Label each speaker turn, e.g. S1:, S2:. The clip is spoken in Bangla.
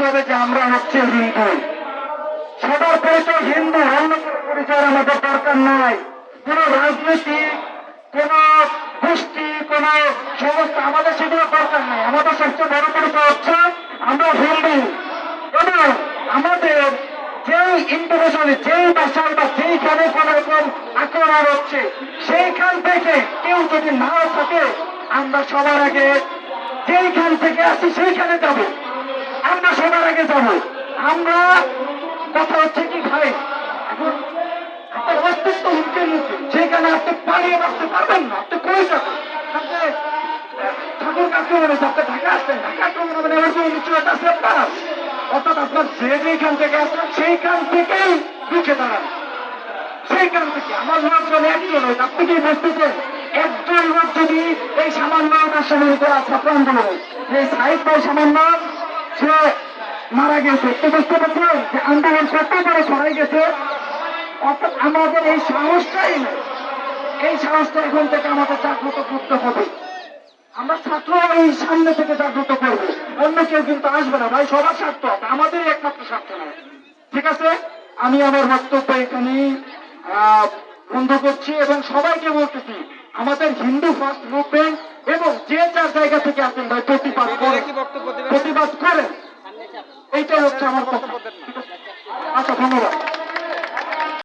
S1: হবে যে আমরা হচ্ছে হিন্দু। সবার পরিচয় হিন্দু, অন্য পরিচয় আমাদের দরকার নাই। কোন রাজনৈতিক, কোন গোষ্ঠী, কোন সংস্থা আমাদের সেগুলো দরকার নাই। আমাদের সবচেয়ে বড় পরিচয় হচ্ছে আমরা হিন্দু। এবং আমাদের যেই ইন্টারন্যাশনাল, যেই ভাষায় বা যেইখানে কোন রকম আক্রমণ হচ্ছে, সেইখান থেকে কেউ যদি নাও থাকে, আমরা সবার আগে যেইখান থেকে আসি সেইখানে যাব। আমরা সবার আগে যাব। আমরা কথা হচ্ছে কি ভাই, এখন আপনার অস্তিত্ব হুমকির মুখে, সেখানে আপনি পালিয়ে বাঁচতে পারবেন না। আপনি কই যাবেন? আপনি ঠাকুর আক্রমণ হয়েছে, আপনি ঢাকা আসবেন, ঢাকা আক্রমণ হবে না, এবার কোনো নিশ্চয়তা আছে আপনার? অর্থাৎ আপনার যেখান থেকে আসবেন সেইখান থেকেই রুখে দাঁড়ান। সেইখান থেকে আমার লোকজন একজন হয়েছে, আপনি কি বুঝতেছেন? একজন লোক যদি এই সামান্য সামনে করা ছাত্র আন্দোলনে, এই সাহিদ ভাই সামান্য সে মারা গেছে, একটু বুঝতে পারছেন যে আন্দোলন কত বড় সরাই গেছে। অর্থাৎ আমাদের এই সাহসটাই নেই। এই সাহসটা এখন থেকে আমাদের জাগ্রত করতে হবে। আমরা ছাত্র এই সামনে থেকে জাগ্রত করবো, অন্য কেউ কিন্তু আসবে না ভাই। সবার স্বার্থ আছে, আমাদের একমাত্র স্বার্থ নয়। ঠিক আছে, আমি আমার বক্তব্য এখানে বন্ধ করছি এবং সবাইকে বলতেছি আমাদের হিন্দু ফার্স্ট মুভমেন্ট এবং যে যার জায়গা থেকে আসেন ভাই প্রতিবাদ করেন। এইটাই হচ্ছে আমার কথা। আচ্ছা, ধন্যবাদ।